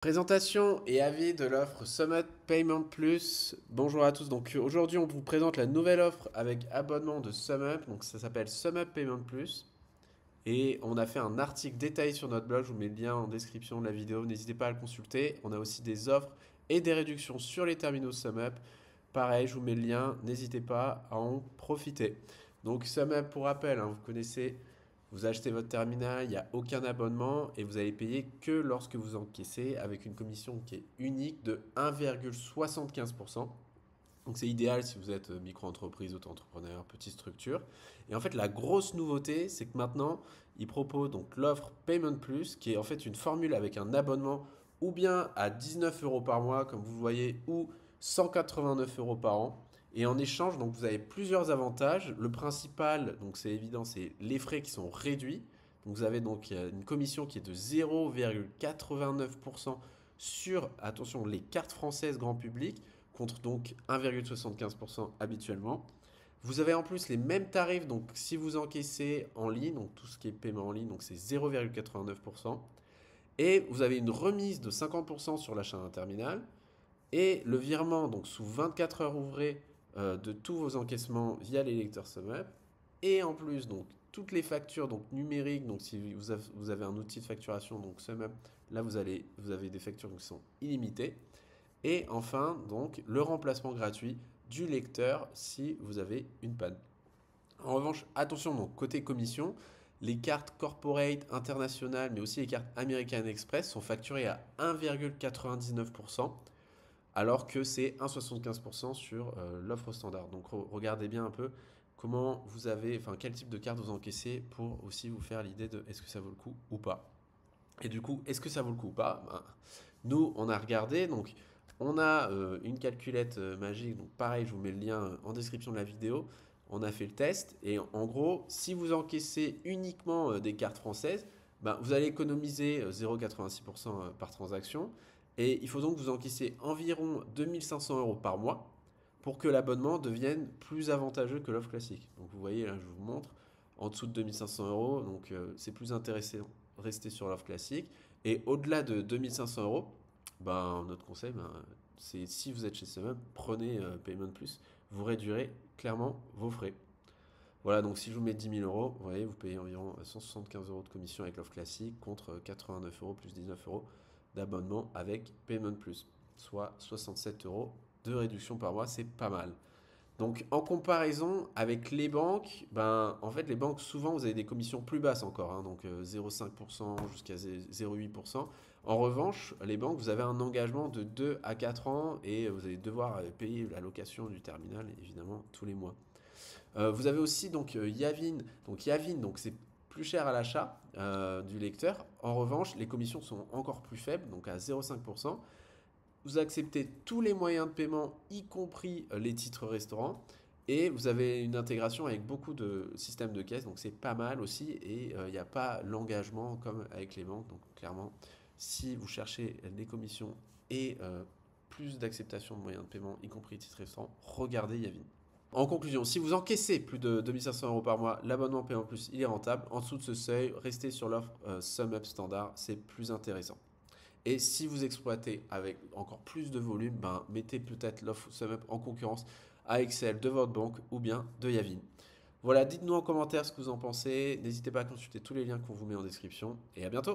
Présentation et avis de l'offre Summit Payment Plus. Bonjour à tous. Donc aujourd'hui, on vous présente la nouvelle offre avec abonnement de SumUp. Donc ça s'appelle SumUp Payment Plus. Et on a fait un article détaillé sur notre blog. Je vous mets le lien en description de la vidéo. N'hésitez pas à le consulter. On a aussi des offres et des réductions sur les terminaux SumUp. Pareil, je vous mets le lien. N'hésitez pas à en profiter. Donc SumUp, pour rappel, hein, vous connaissez. Vous achetez votre terminal, il n'y a aucun abonnement et vous allez payer que lorsque vous encaissez avec une commission qui est unique de 1,75%. Donc c'est idéal si vous êtes micro-entreprise, auto-entrepreneur, petite structure. Et en fait, la grosse nouveauté, c'est que maintenant, ils proposent donc l'offre Payment Plus, qui est en fait une formule avec un abonnement ou bien à 19 euros par mois, comme vous voyez, ou 189 euros par an. Et en échange, donc vous avez plusieurs avantages. Le principal, donc c'est évident, c'est les frais qui sont réduits. Donc vous avez donc une commission qui est de 0,89% sur, attention, les cartes françaises grand public contre donc 1,75% habituellement. Vous avez en plus les mêmes tarifs, donc si vous encaissez en ligne, donc tout ce qui est paiement en ligne, donc c'est 0,89%. Et vous avez une remise de 50% sur l'achat d'un terminal. Et le virement, donc sous 24 heures ouvrées, de tous vos encaissements via les lecteurs SumUp. Et en plus, donc toutes les factures donc numériques, donc si vous avez un outil de facturation, donc SumUp, là vous avez des factures qui sont illimitées. Et enfin, donc, le remplacement gratuit du lecteur si vous avez une panne. En revanche, attention, donc, côté commission, les cartes corporate internationales, mais aussi les cartes American Express sont facturées à 1,99%, alors que c'est 1,75% sur l'offre standard. Donc, regardez bien un peu comment vous avez, enfin, quel type de carte vous encaissez pour aussi vous faire l'idée de est-ce que ça vaut le coup ou pas. Et du coup, est-ce que ça vaut le coup ou pas? Ben, nous, on a regardé, donc on a une calculette magique, donc pareil, je vous mets le lien en description de la vidéo. On a fait le test et en gros, si vous encaissez uniquement des cartes françaises, ben, vous allez économiser 0,86% par transaction. Et il faut donc que vous encaissez environ 2500 euros par mois pour que l'abonnement devienne plus avantageux que l'offre classique. Donc vous voyez, là, je vous montre, en dessous de 2500 euros, donc c'est plus intéressant de rester sur l'offre classique. Et au-delà de 2500 euros, ben, notre conseil, ben, c'est si vous êtes chez SumUp, prenez Payment Plus. Vous réduirez clairement vos frais. Voilà, donc si je vous mets 10 000 euros, vous voyez, vous payez environ 175 euros de commission avec l'offre classique contre 89 euros plus 19 euros d'abonnement avec Payment Plus, soit 67 euros de réduction par mois, c'est pas mal. Donc en comparaison avec les banques, ben, en fait les banques souvent vous avez des commissions plus basses encore, hein, donc 0,5% jusqu'à 0,8%. En revanche, les banques, vous avez un engagement de 2 à 4 ans et vous allez devoir payer la location du terminal évidemment tous les mois. Vous avez aussi donc Yavin. Donc Yavin, donc c'est plus cher à l'achat du lecteur. En revanche, les commissions sont encore plus faibles, donc à 0,5%. Vous acceptez tous les moyens de paiement, y compris les titres restaurants. Et vous avez une intégration avec beaucoup de systèmes de caisse, donc c'est pas mal aussi. Et il n'y a pas l'engagement comme avec les banques. Donc clairement, si vous cherchez des commissions et plus d'acceptation de moyens de paiement, y compris les titres restaurants, regardez Yavin. En conclusion, si vous encaissez plus de 2500 euros par mois, l'abonnement payant plus, il est rentable. En dessous de ce seuil, restez sur l'offre SumUp standard, c'est plus intéressant. Et si vous exploitez avec encore plus de volume, ben, mettez peut-être l'offre SumUp en concurrence à Excel de votre banque ou bien de Yavin. Voilà, dites-nous en commentaire ce que vous en pensez. N'hésitez pas à consulter tous les liens qu'on vous met en description et à bientôt.